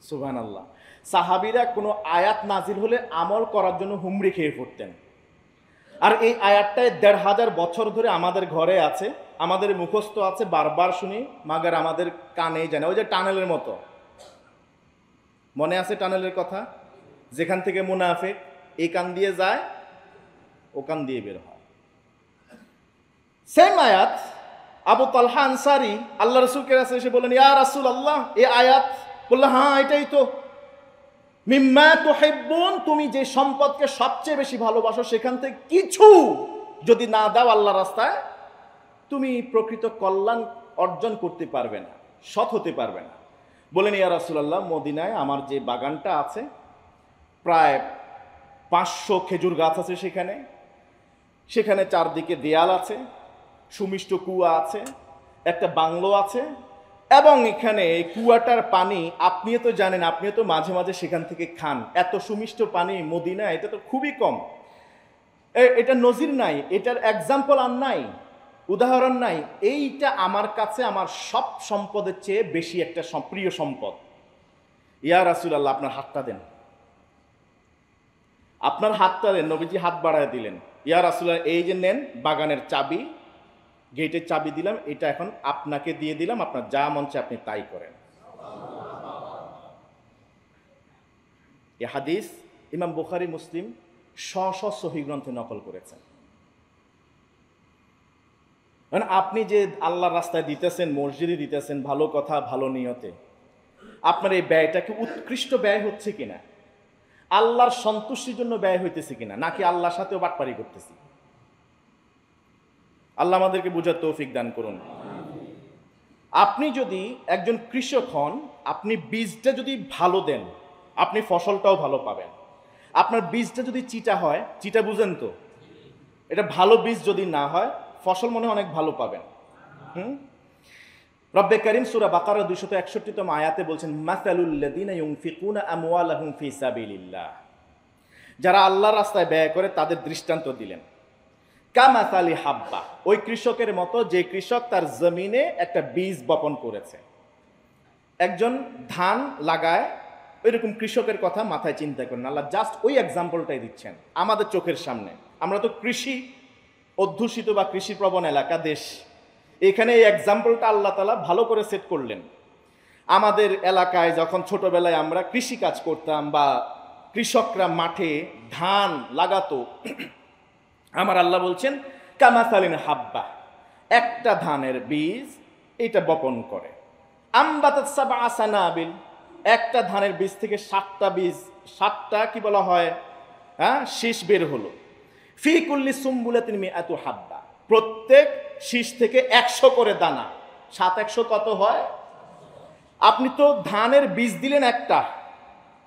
সুবহানাল্লাহ। সাহাবীরা কোনো আয়াত নাজিল হলে আমল করার জন্য হুমড়ি খেয়ে পড়তেন। আর এই আয়াতটায় ১৫০০ বছর ধরে আমাদের ঘরে আছে, আমাদের মুখস্থ আছে, বারবার শুনি, মাগার আমাদের কানে জানে। ওই যে টানেলের মতো, মনে আছে টানেলের কথা? যেখান থেকে মুনাফিক এই কান দিয়ে যায়, ও কান দিয়ে বের হয়। সেম আয়াত আবু তালহা আনসারী আল্লাহ রাসূলকে কাছে এসে বললেন, ইয়া রাসূলুল্লাহ, এই আয়াত। বলল, হ্যাঁ এটাই তো। মিম্মা তুহিব্বুন, তুমি যে সম্পদকে সবচেয়ে বেশি ভালোবাসো সেখান থেকে কিছু যদি না দাও আল্লাহর রাস্তায়, তুমি প্রকৃত কল্যাণ অর্জন করতে পারবে না, সৎ হতে পারবে না। বলেন, ইয়া রাসূলুল্লাহ, মদিনায় আমার যে বাগানটা আছে, প্রায় 500 খেজুর গাছ আছে, সেখানে চারদিকে দেয়াল আছে, সুমিষ্ট কুয়া আছে, একটা বাংলো আছে, এবং এখানে কুয়াটার পানি আপনিও তো জানেন, আপনিও তো মাঝে মাঝে সেখান থেকে খান। এত সুমিষ্ট পানি মদিনা, এটা তো খুবই কম। এটা নজির নাই, এটার এক্সাম্পল আর নাই, উদাহরণ নাই। এইটা আমার কাছে আমার সব সম্পদের চেয়ে বেশি একটা প্রিয় সম্পদ। ইয়া রাসূলুল্লাহ, আপনার হাতটা দেন, আপনার হাতটা দেন। নবীজি হাত বাড়ায় দিলেন। ইয়া রাসূলুল্লাহ, এই যে নেন বাগানের চাবি, গেটের চাবি দিলাম, এটা এখন আপনাকে দিয়ে দিলাম, আপনার যা মন চায় আপনি তাই করেন। এই হাদিস ইমাম বুখারী, মুসলিম সহিহ গ্রন্থে নকল করেছেন। মানে আপনি যে আল্লাহর রাস্তায় দিতেছেন, মসজিদে দিতেছেন, ভালো কথা, ভালো নিয়তে, আপনার এই ব্যয়টা কি উৎকৃষ্ট ব্যয় হচ্ছে কিনা, আল্লাহর সন্তুষ্টির জন্য ব্যয় হইতেছে কিনা, নাকি আল্লাহর সাথেও বাটপারি করতেছি? আল্লাহ আমাদেরকে বুঝার তৌফিক দান করুন। আপনি যদি একজন কৃষক হন, আপনি বীজটা যদি ভালো দেন, আপনি ফসলটাও ভালো পাবেন। আপনার বীজটা যদি চিটা হয়, চিটা বুঝেন তো, এটা ভালো বীজ যদি না হয়, ফসল মনে অনেক ভালো পাবেন। রব্বে কারীম সূরা বাকারা 261তম আয়াতে বলছেন, মাসালুল লাযিনা ইউনফিকুনা আমওয়ালাহুম ফি সাবিলিল্লাহ, যারা আল্লাহর রাস্তায় ব্যয় করে তাদের দৃষ্টান্ত দিলেন। কামাসালি হাব্বা, ওই কৃষকের মতো যে কৃষক তার জমিনে একটা বীজ বপন করেছে। একজন ধান লাগায়, ওইরকম কৃষকের কথা মাথায় চিন্তা করেন। আল্লাহ জাস্ট ওই এক্সাম্পলটাই দিচ্ছেন আমাদের চোখের সামনে। আমরা তো কৃষি অধ্যুষিত বা কৃষি প্রবণ এলাকা, দেশ। এখানে এই এক্সাম্পলটা আল্লাহ তাআলা ভালো করে সেট করলেন। আমাদের এলাকায় যখন ছোটবেলায় আমরা কৃষি কাজ করতাম বা কৃষকরা মাঠে ধান লাগাতো, আমার আল্লাহ বলছেন কামাসালিন হাব্বা, একটা ধানের বীজ এটা বপন করে। আমবাতাত সাবআ সানাবিল, একটা ধানের বীজ থেকে 7টা বীজ, 7টা কি বলা হয়, শীষ বের হলো। ফি কুল্লি সুম্বুলাতিন মিআতু হাব্বা, প্রত্যেক শীষ থেকে 100 করে দানা। 7 100 কত হয়? আপনি তো ধানের বীজ দিলেন একটা,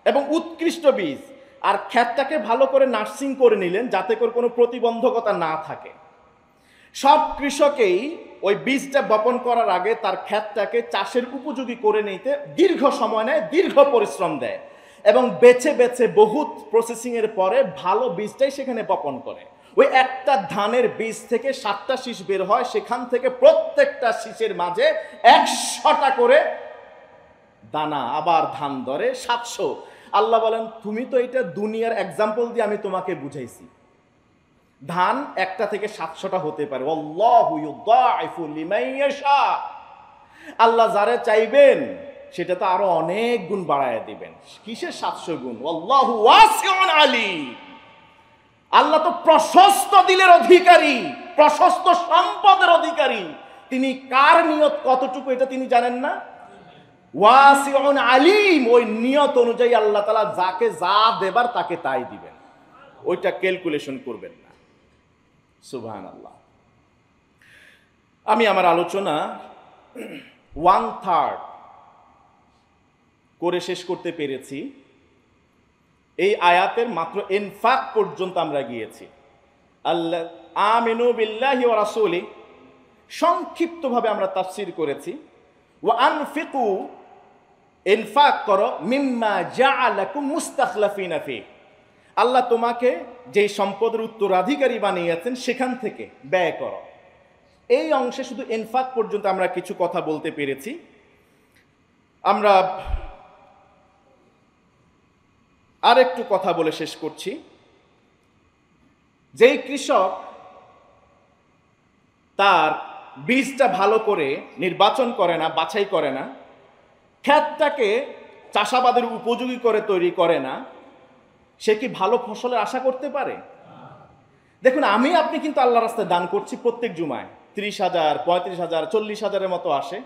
এবং উৎকৃষ্ট বীজ, আর ক্ষেতটাকে ভালো করে নার্সিং করে নিলেন যাতে করে কোনো প্রতিবন্ধকতা না থাকে। সব কৃষকেই ওই বীজটা বপন করার আগে তার ক্ষেতটাকে চাষের উপযোগী করে নিতে দীর্ঘ সময় নেয়, দীর্ঘ পরিশ্রম দেয়, এবং বেছে বেছে বহুত প্রসেসিংয়ের পরে ভালো বীজটাই সেখানে বপন করে। ওই একটা ধানের বীজ থেকে 7টা শীষ বের হয়, সেখান থেকে প্রত্যেকটা শীষের মাঝে 100টা করে দানা, আবার ধান ধরে 700। আল্লাহ বলেন তুমি তো এটা দুনিয়ার এক্সাম্পল দিয়ে আমি তোমাকে বুঝাইছি, ধান একটা থেকে 700টা হতে পারে। আল্লাহু ইউদাইফু লিমান ইয়াশা, আল্লাহ যারে চাইবেন সেটা তো আরো অনেক গুণ বাড়ায় দিবেন। কিসের 700 গুণ? আল্লাহু ওয়াসিউন আলীম, আল্লাহ তো প্রশস্ত দিলের অধিকারী, প্রশস্ত সম্পদের অধিকারী। তিনি কার নিয়ত কতটুকু এটা তিনি জানেন না? ওয়াসিউন আলীম, ওই নিয়ত অনুযায়ী আল্লাহ তাআলা যাকে যা দেবার তাকে তাই দিবেন, ওইটা ক্যালকুলেশন করবেন না। সুবহানাল্লাহ। আমি আমার আলোচনা 1/3 করে শেষ করতে পেরেছি। এই আয়াতের মাত্র ইনফাক পর্যন্ত আমরা গিয়েছি। আল্লাহ আমিনু বিল্লাহি ওয়া রাসূলি সংক্ষিপ্তভাবে আমরা তাফসীর করেছি। ওয়া আনফিকু, ইনফাক করো, মিম্মা জাআলাকুম মুস্তাখলাফিনা ফি, আল্লাহ তোমাকে যেই সম্পদের উত্তরাধিকারী বানিয়েছেন সেখান থেকে ব্যয় করো। এই অংশে শুধু ইনফাক পর্যন্ত আমরা কিছু কথা বলতে পেরেছি। আমরা আর একটু কথা বলে শেষ করছি। যেই কৃষক তার বীজটা ভালো করে নির্বাচন করে না, বাছাই করে না, ক্ষেতটাকে চাষাবাদের উপযোগী করে তৈরি করে না, সে কি ভালো ফসলের আশা করতে পারে? দেখুন, আমি আপনি কিন্তু আল্লাহর রাস্তায় দান করছি প্রত্যেক জুমায়, 30,000, 35,000, 40,000-এর মতো আসে।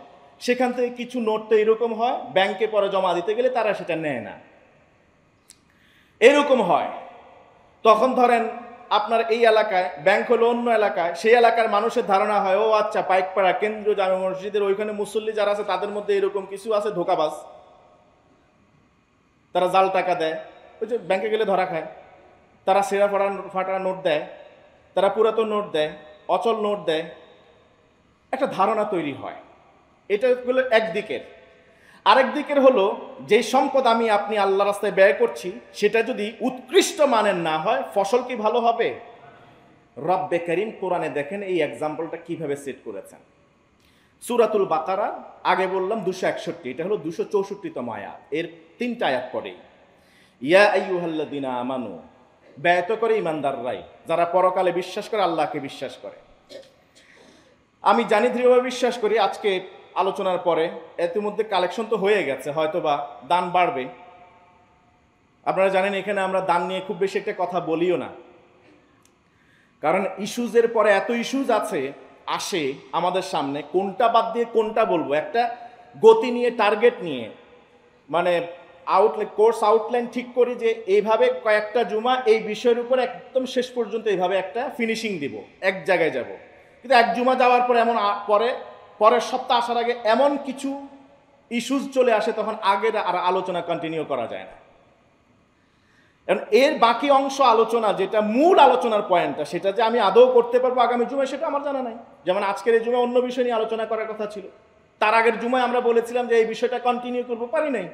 সেখান থেকে কিছু নোট তো এরকম হয়, ব্যাংকে পরে জমা দিতে গেলে তারা সেটা নেয় না, এরকম হয়। তখন ধরেন আপনার এই এলাকায় ব্যাংক হলো অন্য এলাকায়, সেই এলাকার মানুষের ধারণা হয় ও আচ্ছা পাইকপাড়া কেন্দ্রীয় জামে মসজিদের ওইখানে মুসল্লি যারা আছে তাদের মধ্যে এরকম কিছু আছে ধোঁকাবাজ, তারা জাল টাকা দেয়, ওই যে ব্যাংকে গেলে ধরা খায়, তারা সেরা ফাটা নোট দেয়, তারা পুরাতন নোট দেয়, অচল নোট দেয়, একটা ধারণা তৈরি হয়। এটা হলো একদিকের। আরেক দিকের হলো যে সম্পদ আমি আপনি আল্লাহ রাস্তায় ব্যয় করছি সেটা যদি উৎকৃষ্ট মানের না হয়, ফসল কি ভালো হবে? রব্বে কারীম কোরআনে দেখেন এই এক্সাম্পলটা কিভাবে সেট করেছেন। সূরাতুল বাকারা, আগে বললাম 261, এটা হলো 264তম আয়াত, এর 3টা আয়াত পরে ইয়া আইয়ুহাল্লাযীনা আমানু, ব্যয় করে ইমানদাররাই, যারা পরকালে বিশ্বাস করে, আল্লাহকে বিশ্বাস করে। আমি জানি দৃঢ়ভাবে বিশ্বাস করি আজকে আলোচনার পরে ইতিমধ্যে কালেকশন তো হয়ে গেছে, হয়তোবা দান বাড়বে। আপনারা জানেন এখানে আমরা দান নিয়ে খুব বেশি একটা কথা বলিও না, কারণ ইস্যুজের পরে এত ইস্যুজ আসে আমাদের সামনে, কোনটা বাদ দিয়ে কোনটা বলবো, একটা গতি নিয়ে, টার্গেট নিয়ে, মানে কোর্স আউটলাইন ঠিক করি যে এইভাবে কয়েকটা জুমা এই বিষয়ের উপর একদম শেষ পর্যন্ত এইভাবে একটা ফিনিশিং দিব, এক জায়গায় যাব। কিন্তু এক জুমা যাওয়ার পর এমন পরের সপ্তাহ আসার আগে এমন কিছু ইস্যুজ চলে আসে, তখন আগের আর আলোচনা কন্টিনিউ করা যায় না। এর বাকি অংশ আলোচনা, যেটা মূল আলোচনার পয়েন্টটা, সেটা যে আমি আদৌ করতে পারবো আগামী জুমায় সেটা আমার জানা নাই। যেমন আজকের এই জুমায় অন্য বিষয় নিয়ে আলোচনা করার কথা ছিল, তার আগের জুমায় আমরা বলেছিলাম যে এই বিষয়টা কন্টিনিউ করবো, পারি নাই।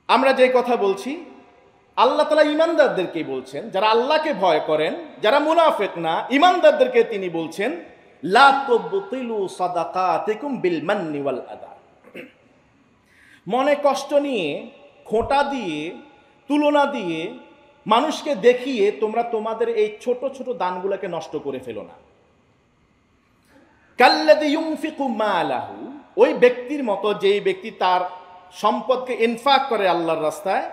আমরা যে কথা বলছি আল্লাহ তাআলা ইমানদারদেরকেই বলছেন, যারা আল্লাহকে ভয় করেন, যারা মুনাফিক না, ইমানদারদেরকে তিনি বলছেন লা তুবতিলু সাদাকাতিকুম বিল মান্নি ওয়াল আদা, মনে কষ্ট নিয়ে, খোঁটা দিয়ে, তুলনা দিয়ে, মানুষকে দেখিয়ে তোমরা তোমাদের এই ছোট ছোট দানগুলোকে নষ্ট করে ফেলো না। কাল্লাযী ইউনফিকু মালাহু, ওই ব্যক্তির মতো যেই ব্যক্তি তার সম্পদকে ইনফাক করে আল্লাহর রাস্তায়,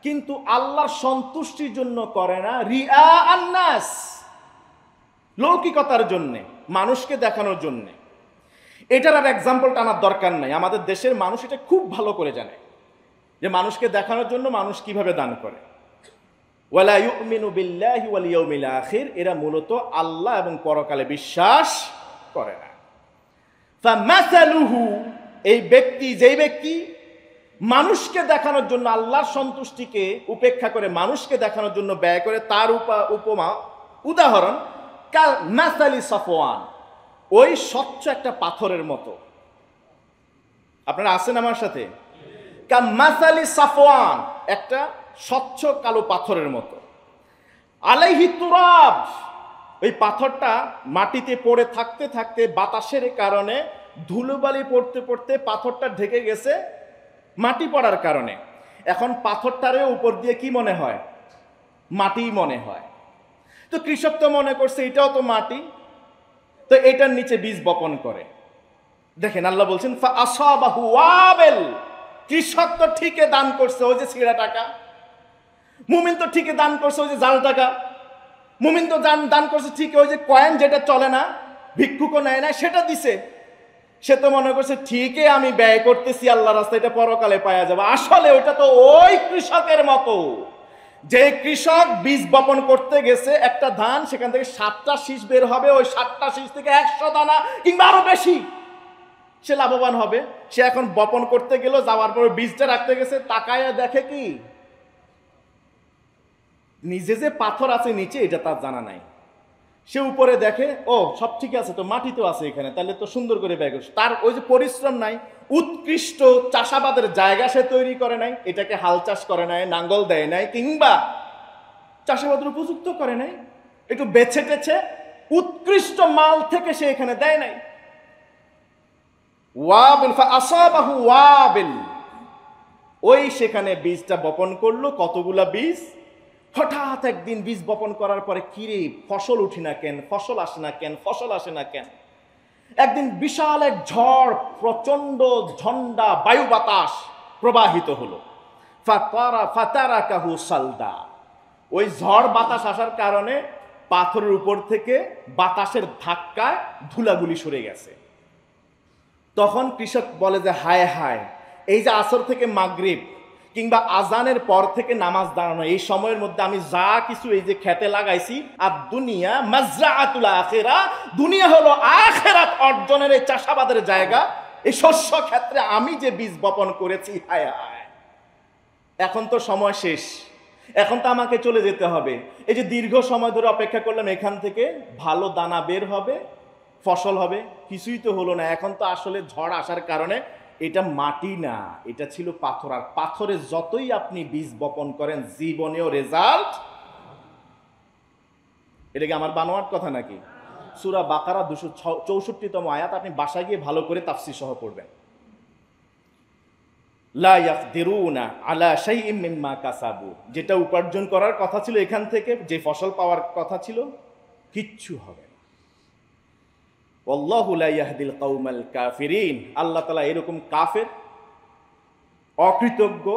কিন্তু আল্লাহর সন্তুষ্টির জন্য করে না, রিআ আন-নাস, লৌকিকতার জন্য, মানুষকে দেখানোর জন্য। এটার আর এক্সাম্পল টানার দরকার নাই, আমাদের দেশের মানুষ এটা খুব ভালো করে জানে যে মানুষকে দেখানোর জন্য মানুষ কিভাবে দান করে। ওয়ালা ইউমিনু বিল্লাহি ওয়াল ইয়াউমিল আখির, এরা মূলত আল্লাহ এবং পরকালে বিশ্বাস করে না। ফামাসালুহু, এই ব্যক্তি, যেই ব্যক্তি মানুষকে দেখানোর জন্য আল্লাহর সন্তুষ্টিকে উপেক্ষা করে মানুষকে দেখানোর জন্য ব্যয় করে, তার উপমা, উদাহরণ কাল মাসালি সাফওয়ান, ওই স্বচ্ছ একটা পাথরের মতো। আপনারা আছেন আমার সাথে? কাল মাসালি সাফওয়ান, একটা স্বচ্ছ কালো পাথরের মতো। আলাইহি তুরাব, ওই পাথরটা মাটিতে পড়ে থাকতে থাকতে বাতাসের কারণে ধুলোবালি পড়তে পড়তে পাথরটা ঢেকে গেছে মাটি পড়ার কারণে। এখন পাথরটারে উপর দিয়ে কি মনে হয়? মাটি মনে হয়। তো কৃষক তো মনে করছে এটাও তো মাটি, তো এটার নিচে বীজ বপন করে। দেখেন আল্লাহ বলছেন ফা আসাবাহু ওয়াবিল, কৃষক তো ঠিকই দান করছে ওই যে ছিঁড়া টাকা, মুমিন তো ঠিকই দান করছে ওই যে জাল টাকা, মুমিন তো দান করছে ঠিকই ওই যে কয়েন যেটা চলে না, ভিক্ষুকও নেয় না, সেটা দিছে। সে তো মনে করছে ঠিকই আমি ব্যয় করতেছি আল্লাহর রাস্তায়, এটা পরকালে পাওয়া যাবে। আসলে ওইটা তো ওই কৃষকের মতো, যে কৃষক বীজ বপন করতে গেছে একটা ধান, সেখান থেকে 7টা শীষ বের হবে, ওই 7টা শীষ থেকে 100 দানা কিংবা আরো বেশি সে লাভবান হবে। সে এখন বপন করতে গেল, যাওয়ার পর বীজটা রাখতে গেছে, তাকায় দেখে কি নিজে যে পাথর আছে নিচে এটা তার জানা নাই। সে উপরে দেখে ও সব ঠিক আছে, তো মাটি তো আছে এখানে, তাহলে তো সুন্দর করে ব্যয় করছে। তার ওই যে পরিশ্রম নাই, উৎকৃষ্ট চাষাবাদের জায়গা সে তৈরি করে নাই, এটাকে হাল চাষ করে নাই, নাঙ্গল দেয় নাই, কিংবা চাষাবাদের উপযুক্ত করে নাই, একটু বেছে টেছে উৎকৃষ্ট মাল থেকে সে এখানে দেয় নাই। ওয়াবিল ফা আসাবাহু ওয়াবিল, ওই সেখানে বীজটা বপন করলো, কতগুলা বীজ। হঠাৎ একদিন বীজ বপন করার পরে কিরে ফসল উঠি না কেন, ফসল আসে না কেন, ফসল আসে না কেন। একদিন বিশাল এক ঝড়, প্রচন্ড ঝন্ডা বায়ু বাতাস প্রবাহিত হলো। ফাতারাকাহু সালদা, ওই ঝড় বাতাস আসার কারণে পাথরের উপর থেকে বাতাসের ধাক্কায় ধুলাগুলি সরে গেছে। তখন কৃষক বলে যে হায় হায়, এই যে আসর থেকে মাগরিব কিংবা আজানের পর থেকে নামাজ দাঁড়ানো, এই সময়ের মধ্যে আমি যা কিছু এই যে খেতে লাগাইছি, আর দুনিয়া মাজরাআতুল আখিরা, দুনিয়া হলো আখিরাত অর্জনের এই চাষাবাদের জায়গা, এই শস্য ক্ষেত্রে আমি যে বীজ বপন করেছি, হায় হায়, এখন তো সময় শেষ, এখন তো আমাকে চলে যেতে হবে। এই যে দীর্ঘ সময় ধরে অপেক্ষা করলাম, এখান থেকে ভালো দানা বের হবে, ফসল হবে, কিছুই তো হলো না। এখন তো আসলে ঝড় আসার কারণে এটা মাটি না, এটা ছিল পাথর। আর পাথরে যতই আপনি বীজ বপন করেন জীবনেও রেজাল্ট। এটা কি আমার বানোয়াট কথা নাকি? সূরা বাকারা 264তম আয়াত, আপনি বাসায় গিয়ে ভালো করে তাফসীর সহ পড়বেন। লা ইয়াকদিরুনা আলা শাইইম মিম্মা কাসাবু, যেটা উপার্জন করার কথা ছিল এখান থেকে, যে ফসল পাওয়ার কথা ছিল, কিচ্ছু হবে না। আল্লাহু লা ইয়াহদিল কওমাল কাফিরিন, আল্লাহ তাআলা এরকম কাফের, অকৃতজ্ঞ,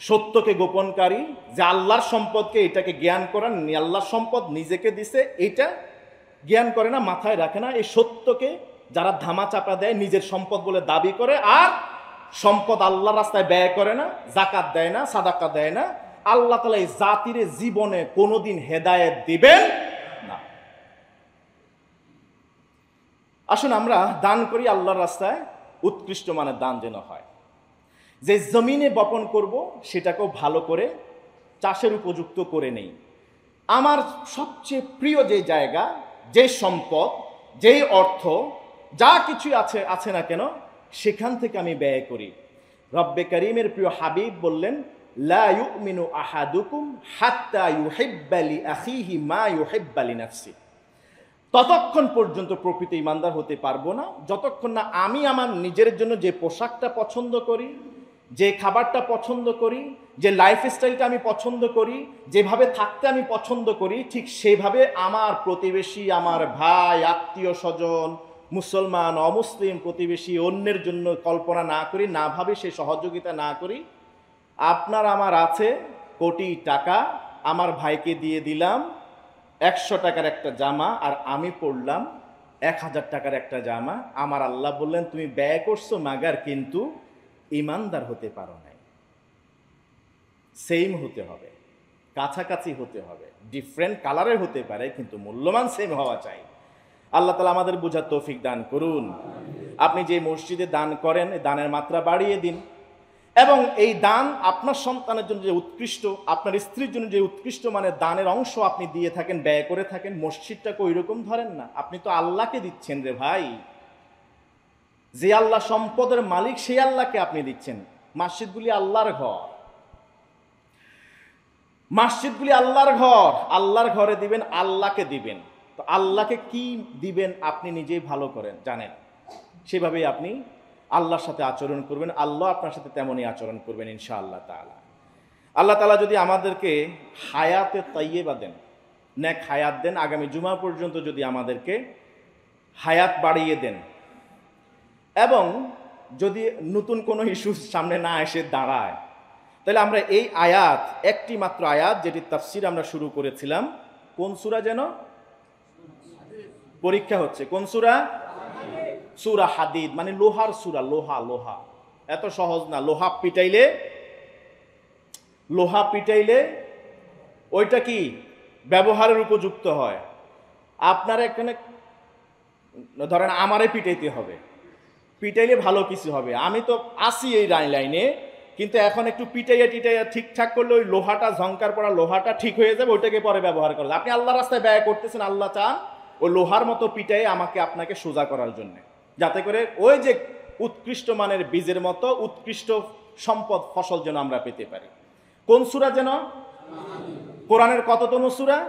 সত্যকে গোপনকারী, যে আল্লাহর সম্পদকে এটাকে জ্ঞান করেন, আল্লাহর সম্পদ নিজেকে দিছে এটা জ্ঞান করে না, মাথায় রাখে না। এই সত্যকে যারা ধামা চাপা দেয়, নিজের সম্পদ বলে দাবি করে, আর সম্পদ আল্লাহর রাস্তায় ব্যয় করে না, যাকাত দেয় না, সাদাকা দেয় না, আল্লাহ তাআলা এই জাতির জীবনে কোনোদিন হেদায়েত দিবেন না। আসুন আমরা দান করি আল্লাহর রাস্তায়, উৎকৃষ্ট মানের দান যেন হয়। যে জমিনে বপন করব সেটাকেও ভালো করে চাষের উপযুক্ত করে নেই। আমার সবচেয়ে প্রিয় যে জায়গা, যে সম্পদ, যেই অর্থ, যা কিছু আছে না কেন, সেখান থেকে আমি ব্যয় করি। রব্বে করিমের প্রিয় হাবিব বললেন, লা ইউমিনু আহাদুকুম হাত্তা ইউহিব্বা লি আখিহি মা ইউহিব্বা লিনাফসি, ততক্ষণ পর্যন্ত প্রকৃত ইমানদার হতে পারবো না যতক্ষণ না আমি আমার নিজের জন্য যে পোশাকটা পছন্দ করি, যে খাবারটা পছন্দ করি, যে লাইফস্টাইলটা আমি পছন্দ করি, যেভাবে থাকতে আমি পছন্দ করি, ঠিক সেভাবে আমার প্রতিবেশী, আমার ভাই, আত্মীয় স্বজন, মুসলমান, অমুসলিম প্রতিবেশী, অন্যের জন্য কল্পনা না করি, না ভাবে সে সহযোগিতা না করি। আপনার আমার আছে কোটি টাকা, আমার ভাইকে দিয়ে দিলাম 100 টাকার একটা জামা, আর আমি পড়লাম 1000 টাকার একটা জামা। আমার আল্লাহ বললেন তুমি ব্যয় করছো মাগার, কিন্তু ইমানদার হতে পারো নাই। সেম হতে হবে, কাছাকাছি হতে হবে, ডিফারেন্ট কালারের হতে পারে, কিন্তু মূল্যমান সেম হওয়া চাই। আল্লাহ তাআলা আমাদের বোঝার তৌফিক দান করুন। আপনি যে মসজিদে দান করেন, দানের মাত্রা বাড়িয়ে দিন, এবং এই দান আপনার সন্তানের জন্য যে উৎকৃষ্ট, আপনার স্ত্রীর জন্য যে উৎকৃষ্ট মানে দানের অংশ আপনি দিয়ে থাকেন, ব্যয় করে থাকেন, মসজিদটাকে ওই রকম ধরেন না। আপনি তো আল্লাহকে দিচ্ছেন রে ভাই, যে আল্লাহ সম্পদের মালিক সেই আল্লাহকে আপনি দিচ্ছেন। মসজিদগুলি আল্লাহর ঘর। মসজিদগুলি আল্লাহর ঘর, আল্লাহর ঘরে দিবেন, আল্লাহকে দিবেন। তো আল্লাহকে কি দিবেন আপনি নিজেই ভালো করেন জানেন, সেভাবেই আপনি আল্লাহর সাথে আচরণ করবেন, আল্লাহ আপনার সাথে তেমনই আচরণ করবেন ইনশাআল্লাহ তাআলা। আল্লাহ তাআলা যদি আমাদেরকে হায়াতে তাইয়্যিবা দেন, নেক হায়াত দেন, আগামী জুমা পর্যন্ত যদি আমাদেরকে হায়াত বাড়িয়ে দেন, এবং যদি নতুন কোনো ইস্যু সামনে না এসে দাঁড়ায়, তাহলে আমরা এই আয়াত, একটি মাত্র আয়াত যেটির তাফসীর আমরা শুরু করেছিলাম, কোন সূরা যেন পরীক্ষা হচ্ছে, কোন সূরা? সূরা হাদিদ, মানে লোহার সূরা। লোহা, লোহা এত সহজ না। লোহা পিটাইলে ওইটা কি ব্যবহারের উপযুক্ত হয়। আপনার এখানে ধরেন আমারে পিটাইতে হবে, পিটাইলে ভালো কিছু হবে। আমি তো আসি এই লাইনে, কিন্তু এখন একটু পিটাইয়া ঠিকঠাক করলে ওই লোহাটা, ঝংকার পড়া লোহাটা ঠিক হয়ে যাবে, ওইটাকে পরে ব্যবহার করা যাবে। আপনি আল্লাহ রাস্তায় ব্যয় করতেছেন, আল্লাহ চান ওই লোহার মতো পিটাইয়ে আমাকে আপনাকে সোজা করার জন্য, যাতে করে ওই যে উৎকৃষ্ট মানের বীজের মতো উৎকৃষ্ট সম্পদ, ফসল যেন আমরা পেতে পারি। কোন সূরা যেন? কোরআনের কততম সূরা?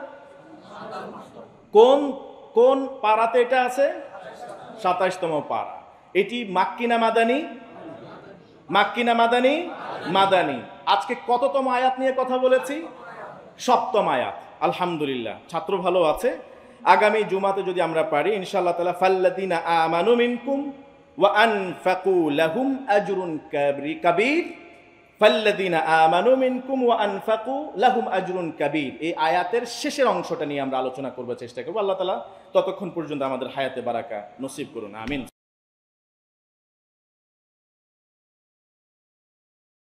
কোন পারাতে এটা আছে? 27তম পারা। এটি মাক্কি না মাদানী? মাক্কি না মাদানী? মাদানী। আজকে কততম আয়াত নিয়ে কথা বলেছি? 7তম আয়াত। আলহামদুলিল্লাহ, ছাত্র ভালো আছে। আগামী জুমাতে যদি আমরা পারি ইনশাআল্লাহ তাআলা, ফাল্লাযীনা আমানু মিনকুম ওয়া আনফাকু লাহুম আজরুন কাবীর, ফাল্লাযীনা আমানু মিনকুম ওয়া আনফাকু লাহুম আজরুন কাবীর। এই আয়াতের শেষের অংশটা নিয়ে আমরা আলোচনা করব, চেষ্টা করব। আল্লাহ তাআলা ততক্ষণ পর্যন্ত আমাদের হায়াতে বারাকা নসিব করুন, আমিন।